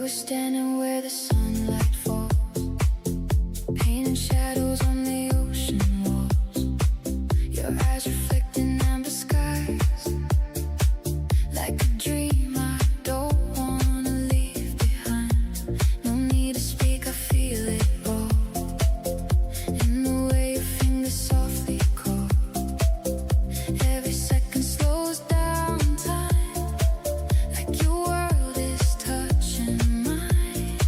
were standing where the sunlight falls, painting shadows on the ocean walls. Your eyes reflecting amber skies, like a dream I don't wanna leave behind. No need to speak, I feel it all in the way your fingers softly call. Every second slows down time, like your world is touching mine.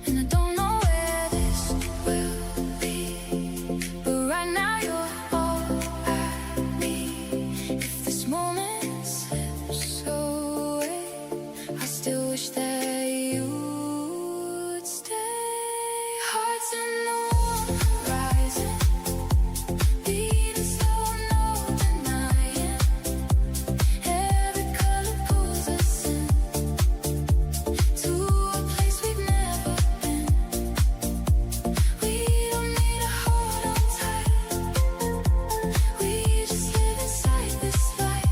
And I don't know where this will be, but right now you're all I need. If this moment slips away, I still wish that you'd stay. Hearts in the warm horizon, beating slow, no denying. Every color pulls us in to a place we've never been. We don't need to hold on tight, we just live inside this light.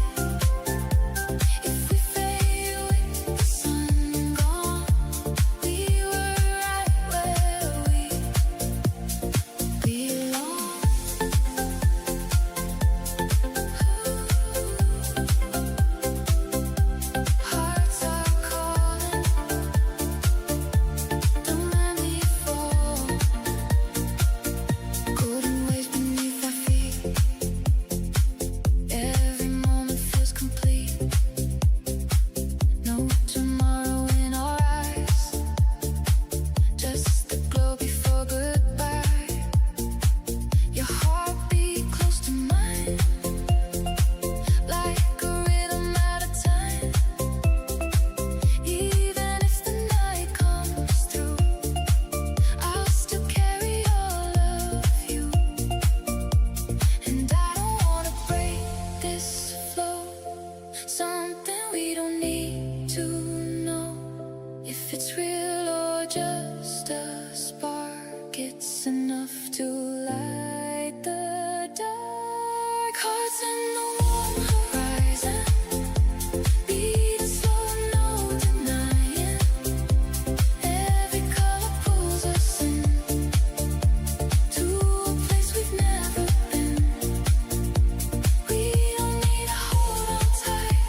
If we fade with the sun gone, we were right where we belong. Hearts are calling, don't let me fall. Golden waves beneath our feet, every moment feels complete. No tomorrow in our eyes, just the glow before goodbye. Your heartbeat close to mine, like a rhythm out of time. Even if the night comes through, I'll still carry all of you. And I don't wanna break this flow, something we don't need to know. If it's real or just a spark, it's enough to light the dark. Hearts in the warm horizon, beating slow, no denying. Every color pulls us in to a place we've never been. We don't need to hold on tight,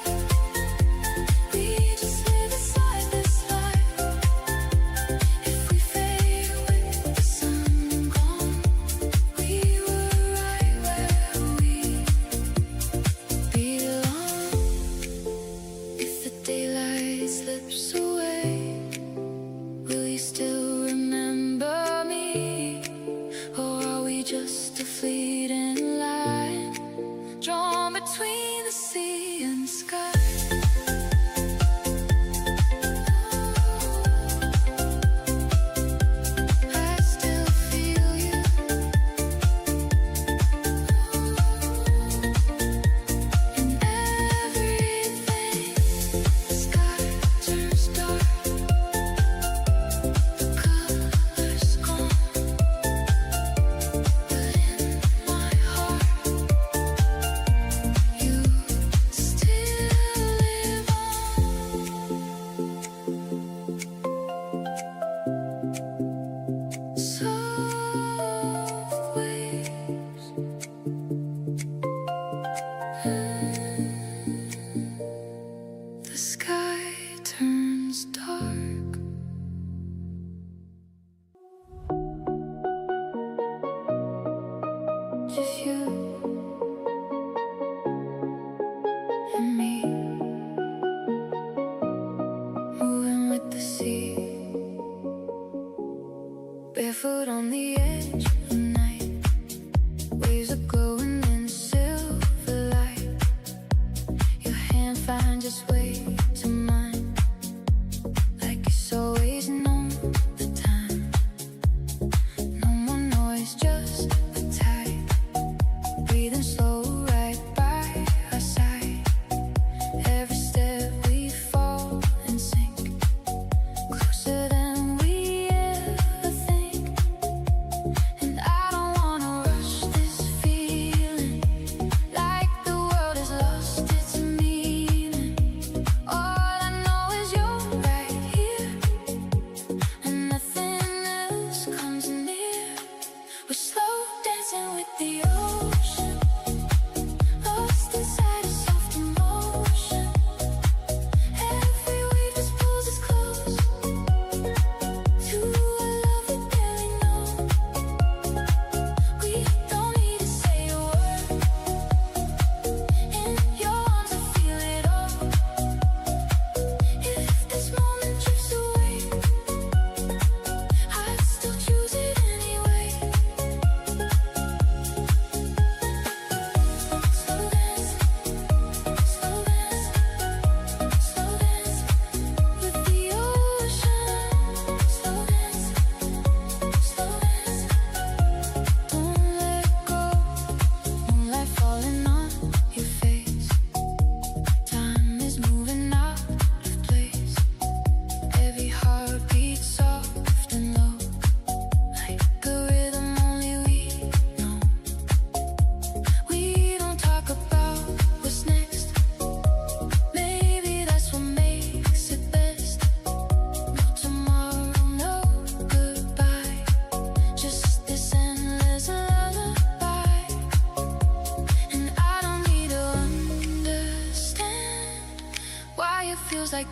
we just live inside this light. If we fade with the sun gone, we were right where we belong. If the daylight slips away, will you still remember me? Or are we just a fleeting line drawn between the sea and sky? I still feel you, in everything. The sky turns dark, the colors gone, but in my heart, you still live on. Soft waves, the sky turns dark. Just you and me, moving with the sea, barefoot on the edge of night. Waves are glowing in silver light. Your hand finds its way to mine, like it's always known the time. No more noise, just the tide, breathing slow right by our side. Every step we fall and sink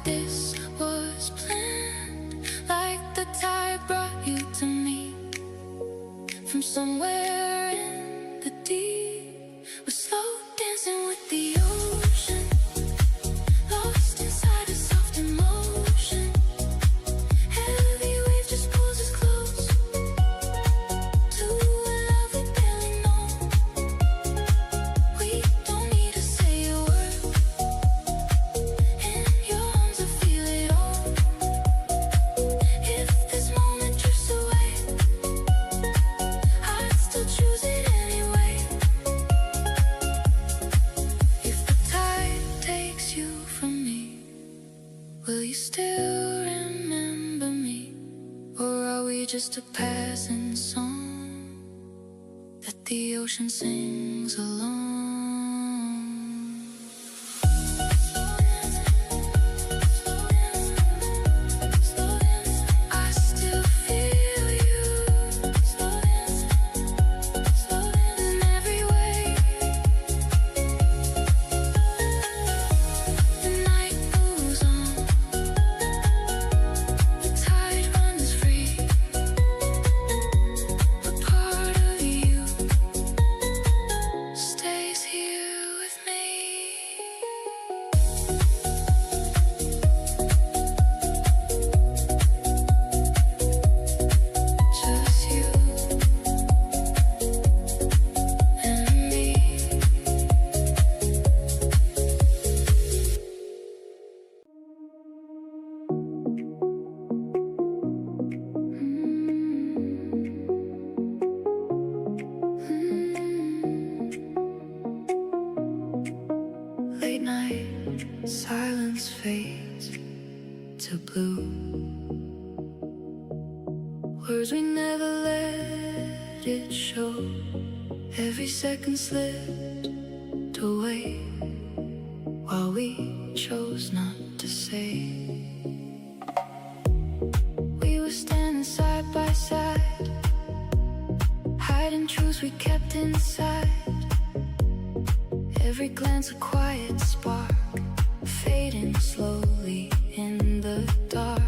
this was planned, like the tide brought you to me from somewhere in the deep. We're slow dancing with the ocean, lost inside a soft emotion. Heavy wave just pulls us close to a love we barely know. We don't need to say a word. In your arms I feel it all. If this moment drifts away, I'd still choose it anyway. If the tide takes you from me, will you still remember me? Or are we just a passing song that the ocean sings along? I still feel you in every way. The night moves on, the tide runs free. A part of you stays here with me. Just you and me. Late night silence fades to blue. Words we never let it show. Every second slipped away while we chose not to say. We were standing side by side, hiding truths we kept inside. Every glance a quiet spark, fading slowly in the dark.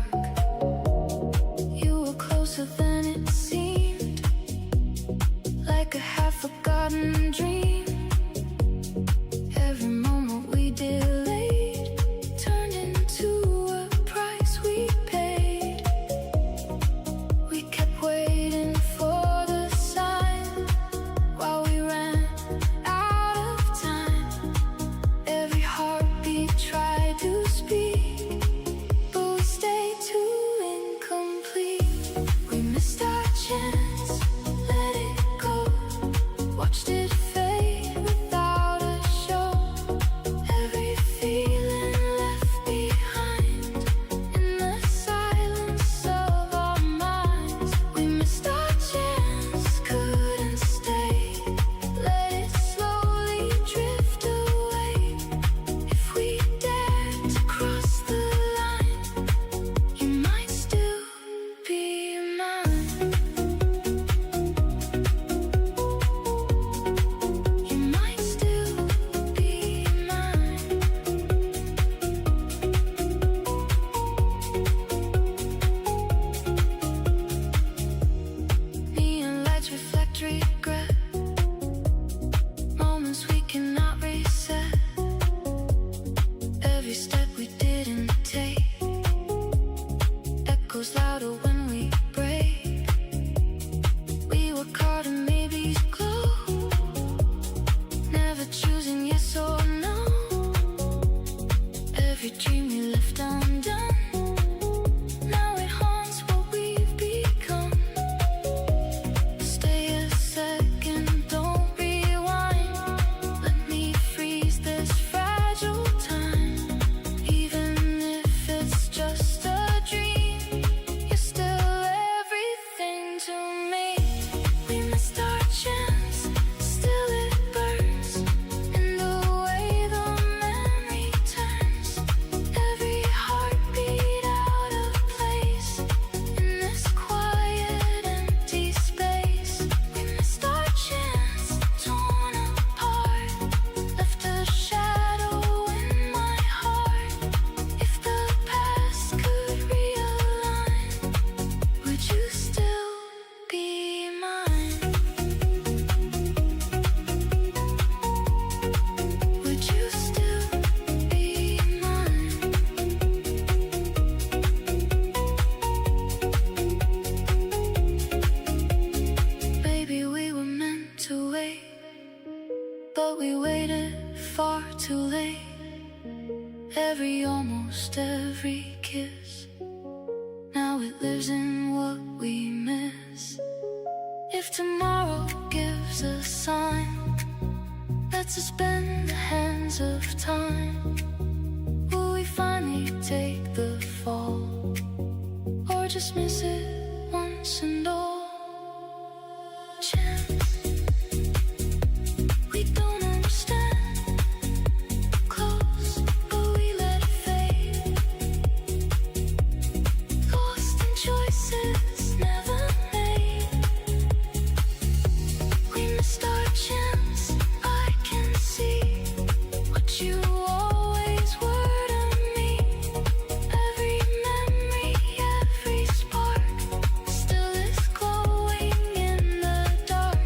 You were closer than it seemed, like a half-forgotten dream. Every moment we delayed turned into a price we paid. We kept waiting for the sign while we ran out of time. Every heartbeat tried to speak, lost every kiss. Now it lives in what we miss. If tomorrow gives a sign, let's suspend the hands of time. Will we finally take the fall, or just miss it once and all? Chance we don't understand, close but we let it fade. Lost in choices never made. We missed our chance. I can see what you always were to me. Every memory, every spark still is glowing in the dark.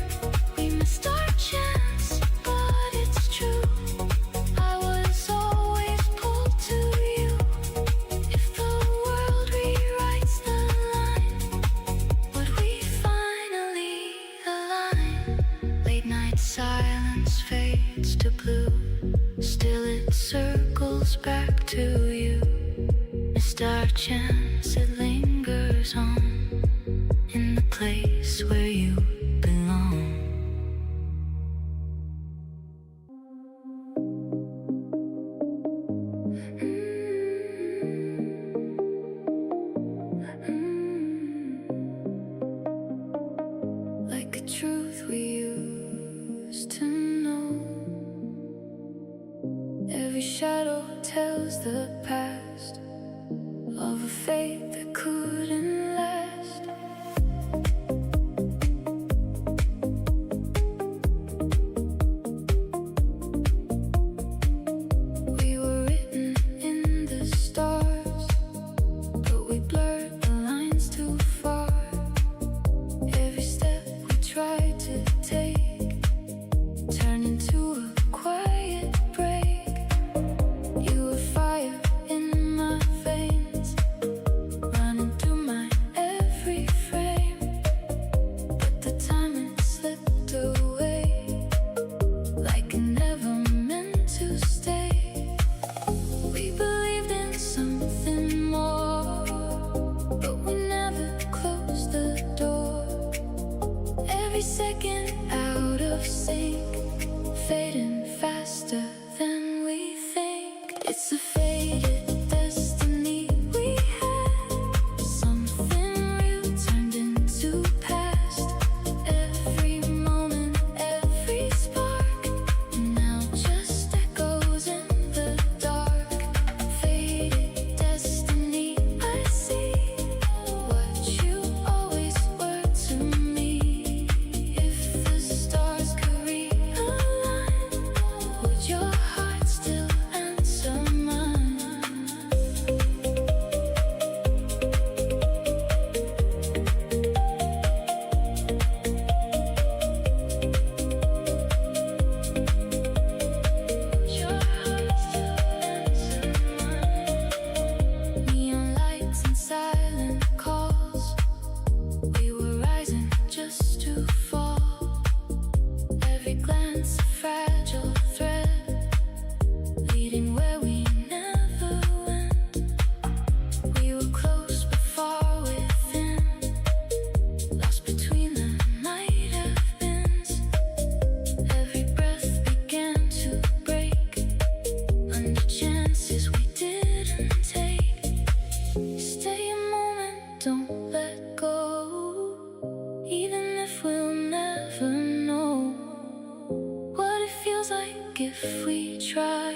We missed our chance, but it's true. I was always pulled to you. If the world rewrites the line, would we finally align? Late night silence fades to blue. Still it circles back to you. Missed our chance, it lingers on in the place where you belong. Like a truth we used to know. Every shadow tells the past of a fate that couldn't last. We were written in the stars, but we blurred the lines too far. Every step we tried to take turned into a quiet break. You were fire in my veins, running through my every frame. But the timing slipped away, like it never meant to stay. We believed in something more, but we never closed the door. Every second out of sync, fading faster than we think. It's a faded destiny we had. Something real turned into past. Every moment, every spark now just echoes in the dark. Faded destiny, I see what you always were to me. If the stars could realign, would your heart still answer mine? Your heart still answer mine. Neon lights and silent calls. We were rising just to fall. Every glance a fragile thread, leading where we never went. We were close but far within, lost between the night of bends. Every breath began to break under chances we didn't take. Stay a moment, don't let go, even if we'll never know what it feels like if we try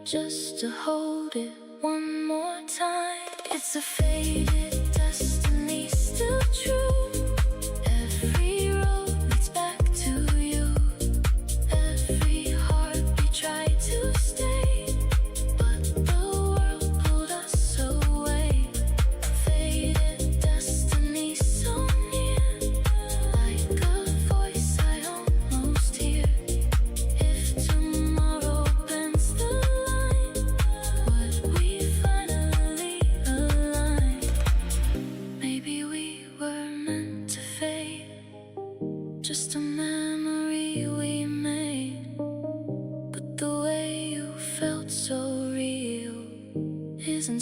just to hold it one more time. It's a faded destiny, still true. Every road leads back to you. Every heartbeat tried to stay, but the world pulled us away. Faded destiny, so near, like a voice I almost hear. If tomorrow bends the line, would we finally align?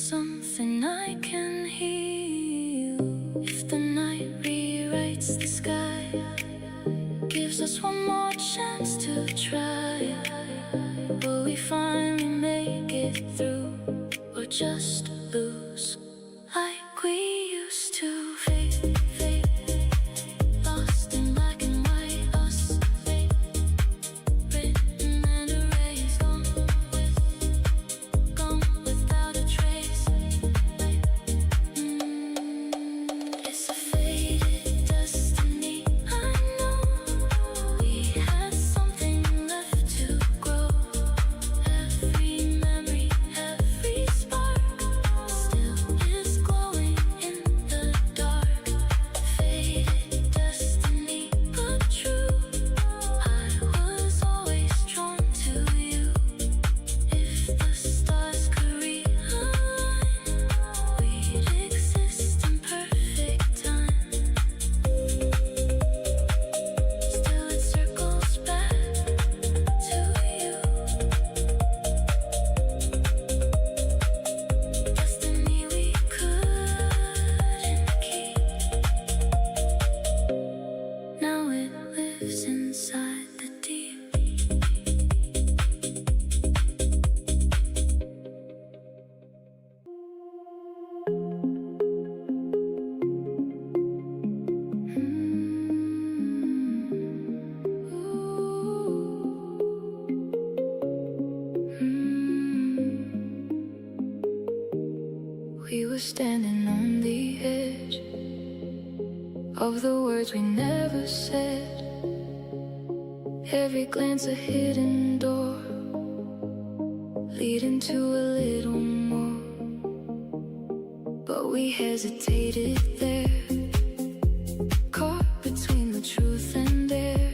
something I can heal. If the night rewrites the sky, gives us one more chance to try, will we finally make it through, or just lose like we used to? Fade, fade, lost in black and white, us written and erased, gone without a trace. It's a faded destiny, I know. We had something left to grow. Every memory, every spark still is glowing in the dark. Faded destiny, but true. I was always drawn to you. If the stars could realign, we'd exist in perfect time. Still it circles back to you. Destiny we couldn't keep. Now it lives inside the deep. We were standing on the edge of the words we never said. Every glance a hidden door, leading to a little more. But we hesitated there, caught between the truth and dare.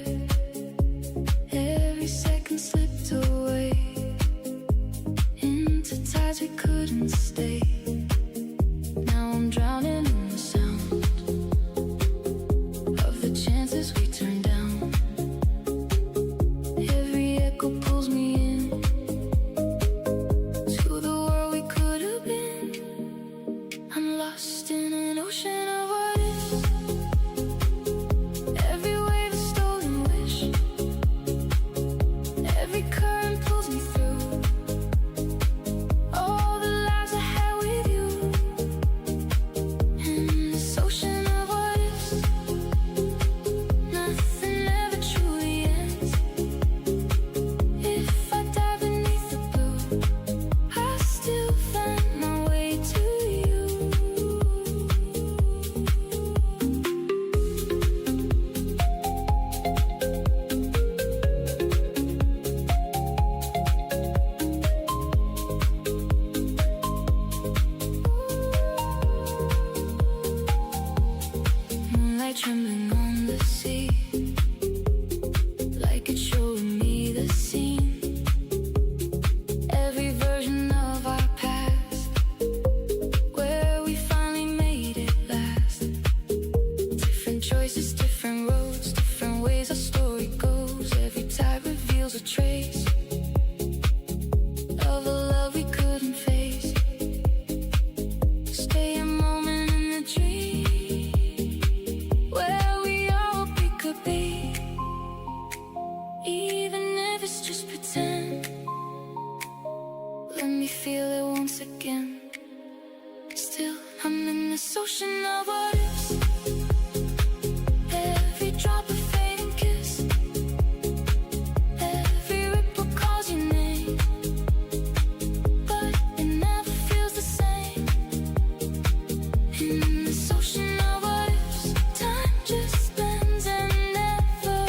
Every second slipped away into tides we couldn't stay. Now I'm drowning in the sound of the chances we turned down. Every echo pulls me in to the world we could have been. I'm lost in an ocean of what ifs. Every wave a stolen wish. Every current pulls me through. All the lives I had with you. In this ocean of what ifs, nothing ever truly ends. If I dive beneath the blue, I still find my way to you. Moonlight trembling on the sea, like it's showing me the scene. Every version of our past, where we finally made it last. Different choices, different roads, different ways our story goes. Every tide reveals a trace of a love we couldn't face. Stay a moment in the dream where we all hope we could be, even if it's just pretend. Let me feel it once again. Still, I'm in this ocean of what ifs. Every drop of fading kiss, every ripple calls your name, but it never feels the same. In this ocean of what ifs, time just bends and never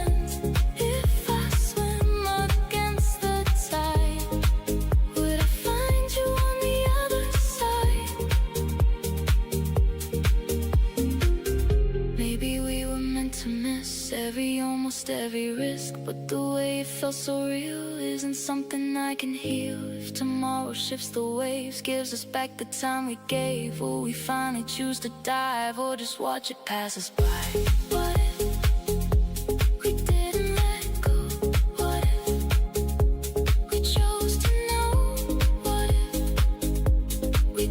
ends. If I swim against the tide, would I find you on the other side? Maybe we were meant to miss almost every risk, but the way it felt so real isn't something I can heal. If tomorrow shifts the waves, gives us back the time we gave, will we finally choose to dive, or just watch it pass us by? What if we didn't let go? What if we chose to know? What if we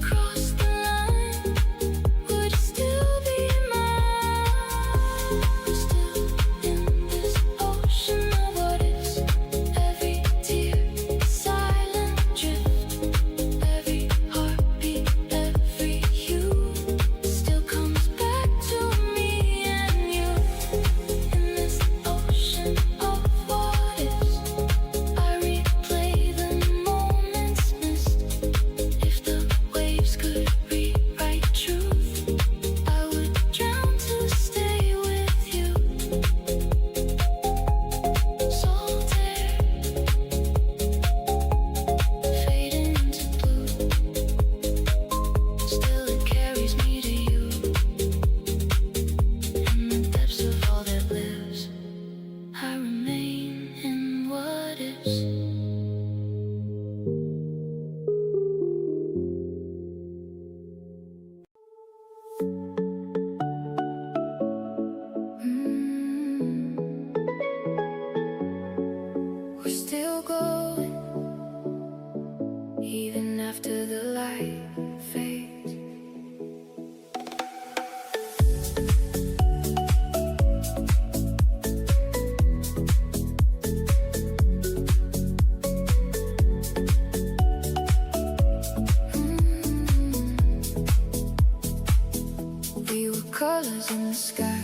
colors in the sky,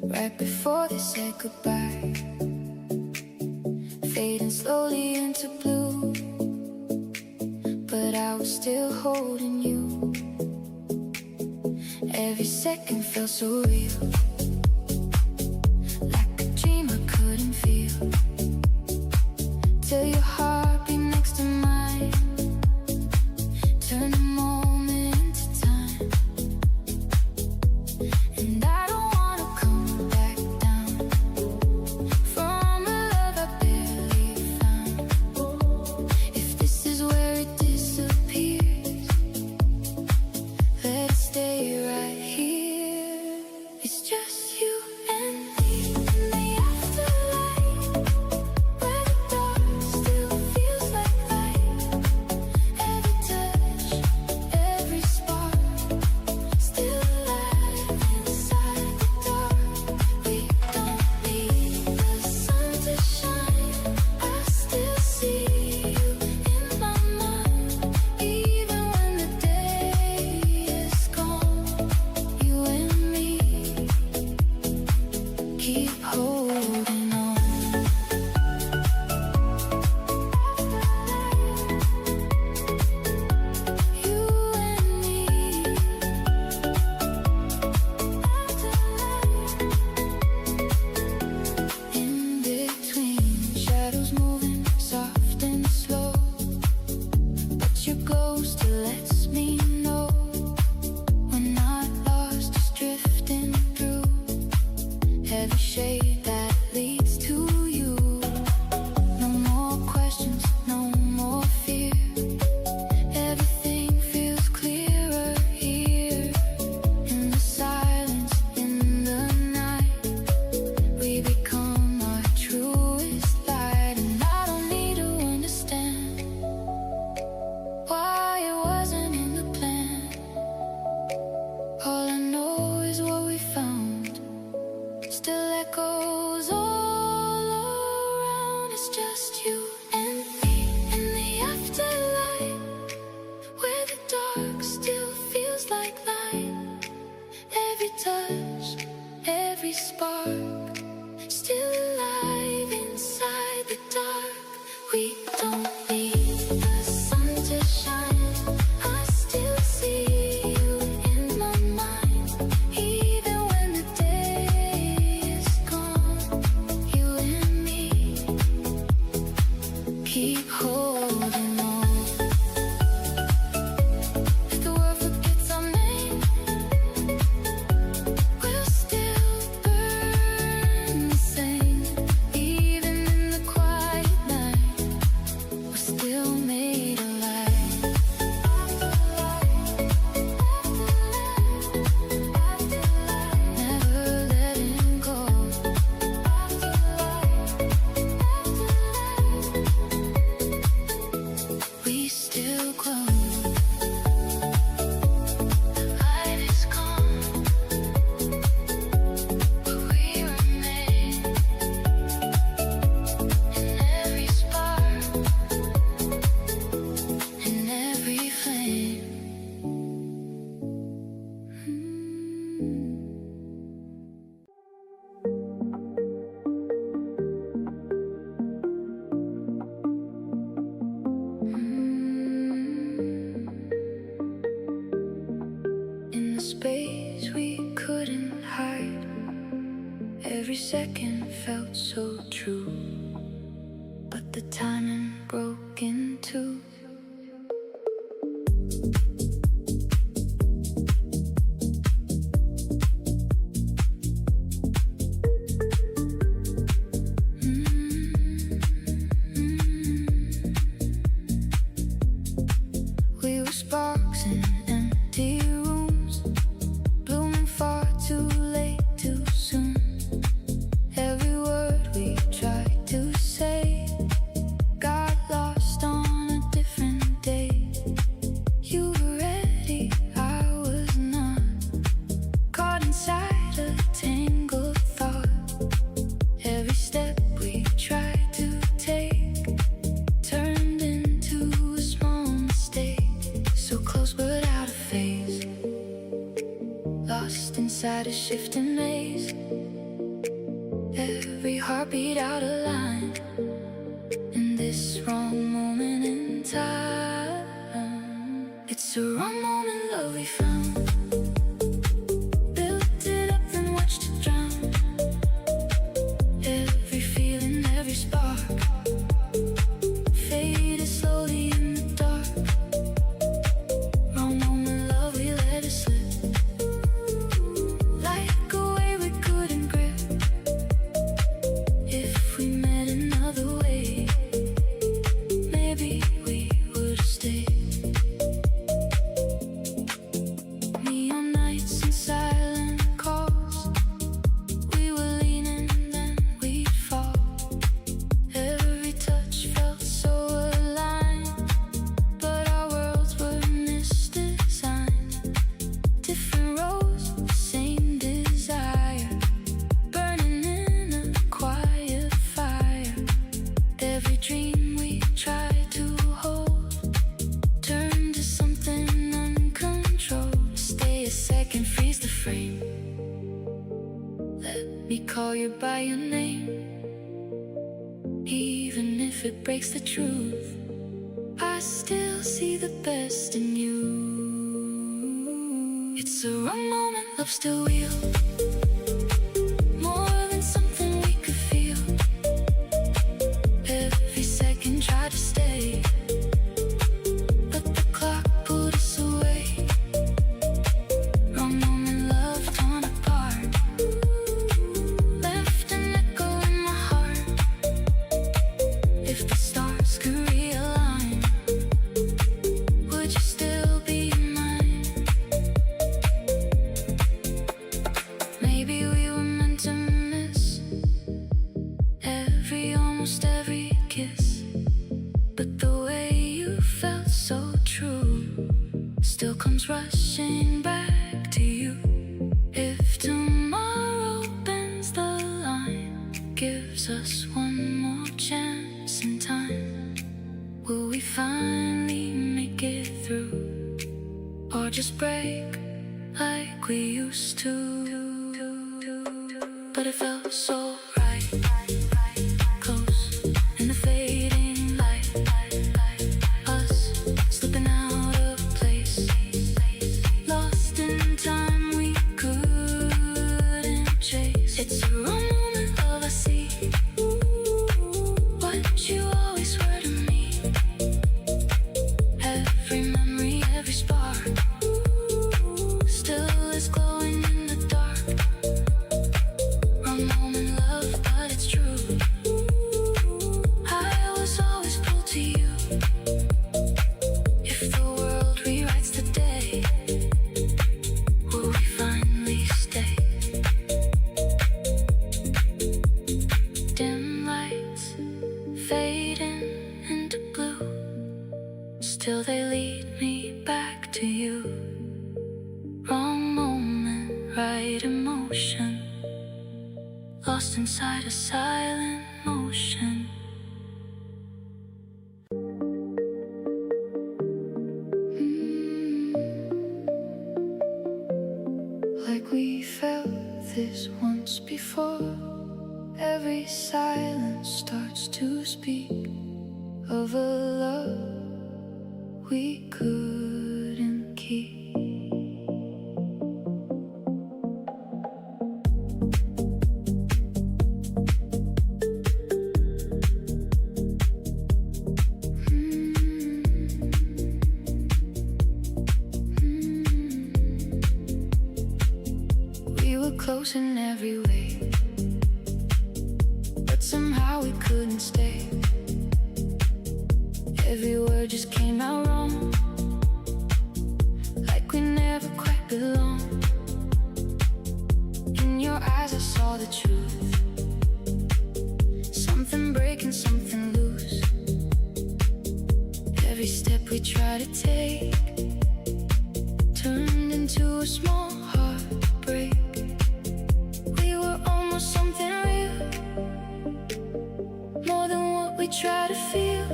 right before they said goodbye, fading slowly into blue, but I was still holding you. Every second felt so real, like a dream I couldn't feel, till your heart beat next to mine, turn the moment into time. And I don't wanna come back down from a love I barely found. If this is where it disappears, let it stay right here. It's just you and me in the afterlife, where the dark still feels like light. Every touch, every spark, still alive inside the dark. We don't need the sun to shine, I still see you in my mind. Even when the day is gone, you and me keep holding on. You and me, in between, shadows moving soft and slow, but your glow still lets me know we're not lost, just drifting through every shade that leads to you. No more questions, no more fear. Everything feels clearer here. In the silence, in the night, we become our truest light. And I don't need to understand why it wasn't in the plan. All I know is what we found still echoes all around. It's just you and me in the afterlife, where the dark still feels like light. Every touch, every spark, still alive inside the dark. We don't need the sun to shine, I still see you in my mind. Even when the day is gone, you and me keep holding on. If the world forgets our name, we'll still burn the same. Even in the quiet night, we're still made alive. Never letting go. We still glow. The light is gone, but we remain. In every spark, in every flame. In the space we couldn't hide, every second felt so true, but the timing broke in two. We were sparks in empty rooms, blooming far too late, too soon. Every word we tried to say got lost on a different day. You were ready, I was not, caught inside a tangled thought. Every step we tried to take turned into a small mistake. So close but out of phase. inside a shifting maze. Every heartbeat out of line in this wrong moment in time. It's a wrong moment, love we found. Built it up and watched it drown. Every feeling, every spark faded slowly in the dark. Wrong moment, love, we let it slip. Like a wave we couldn't grip. If we met another way, maybe we would stay. Neon nights and silent calls, we were leaning, then we'd fall. Every touch felt so aligned, but our worlds were misdesigned. Different roads, same desire, burning in a quiet fire. Every dream we tried to hold turned to something uncontrolled. Stay a second, freeze the frame. Let me call you by your name. Even if it breaks the truth, I still see the best in you. It's a wrong moment, love still real. More than something we could feel. Every second tried to stay, but the clock pulled us away. Wrong moment, love torn apart, left an echo in my heart. If the stars could realign, would you still be mine? Maybe we were meant to miss almost every kiss, but the way you felt so true still comes rushing back to you. If tomorrow bends the line, gives us one more chance in time, will we finally make it through, or just break like we used to? But it felt so right, close in the fading light. Us slipping out of place, lost in time we couldn't chase. It's a wrong moment, love, I see what you always were to me. Every memory, every spark still is glowing in the dark. Wrong moment, love, but it's true. I was always pulled to you. If the world rewrites the day, will we finally stay? Dim lights fading into blue, still they lead me back to you. Wrong moment, right emotion, lost inside a silent motion. Like we felt this once before. Every silence starts to speak of a love we couldn't keep. We were close in every way, but somehow we couldn't stay. Every word just came out wrong, like we never quite belonged. In your eyes I saw the truth, something breaking, something loose. Every step we tried to take turned into a small heartbreak. We were almost something real, more than what we tried to feel.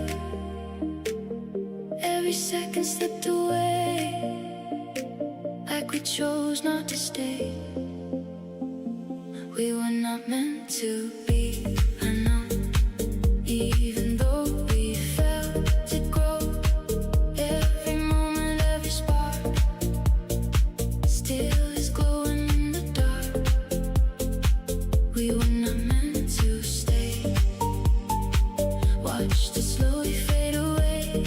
Every second slipped away, like we chose not to stay. We were not meant to be, I know. Even though we felt it grow, every moment, every spark still is glowing in the dark. We were not meant to stay. Watched it slowly fade away.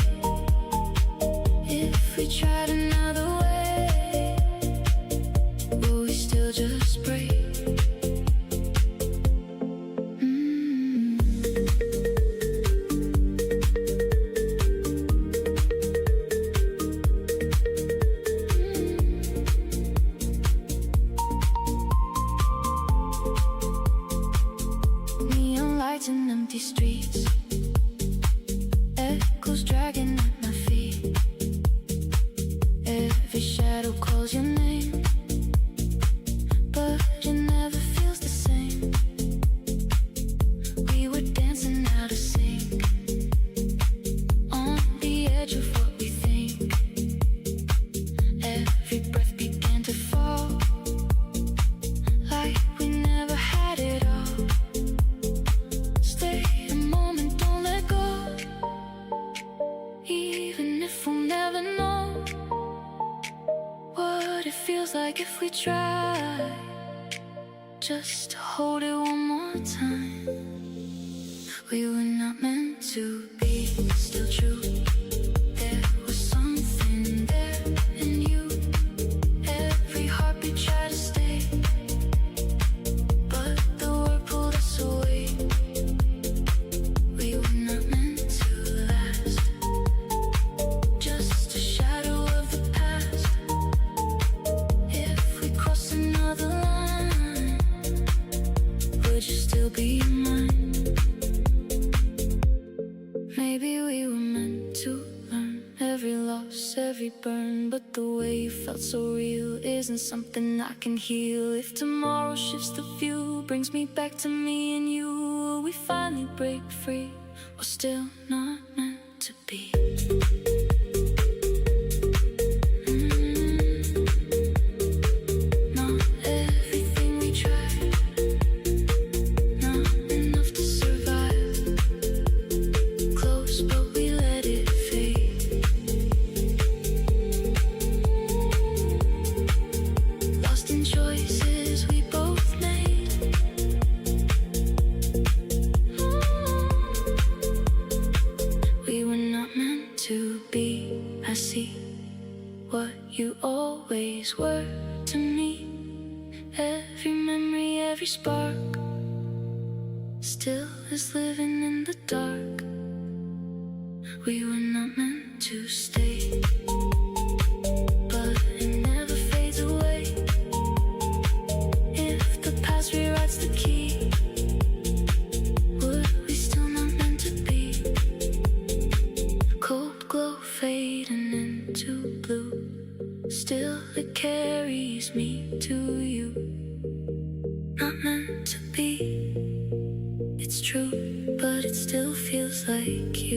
If we tried another way, will we still just break? Neon lights and empty streets, echoes dragging at my feet. Every shadow calls your name, but it never feels the same. We were dancing out of sync, on the edge of what we think. Every breath began to fall, like we never had it all. Stay a moment, don't let go, even if we'll never know what it feels like if we try just to hold it one more time. We were not meant to be, still true. There was something there in you. Every heartbeat tried to stay, but the world pulled us away. We were not meant to last, just a shadow of the past. If we cross another line, would you still be mine? Maybe we were meant to learn every loss, every burn, but the way you felt so real isn't something I can heal. If tomorrow shifts the view, brings me back to me and you, will we finally break free, or still not meant to be? Not everything we tried, not enough to survive. Close, but we let it fade. Lost in choices we both made. We were not meant to be. I see what you always were to me. Every memory, every spark still is living in the dark. We were not meant to stay, but it never fades away. If the past rewrites the key, would we still not meant to be? Cold glow fading into blue, still it carries me to you. Not meant to be, it's true, but it still feels like you.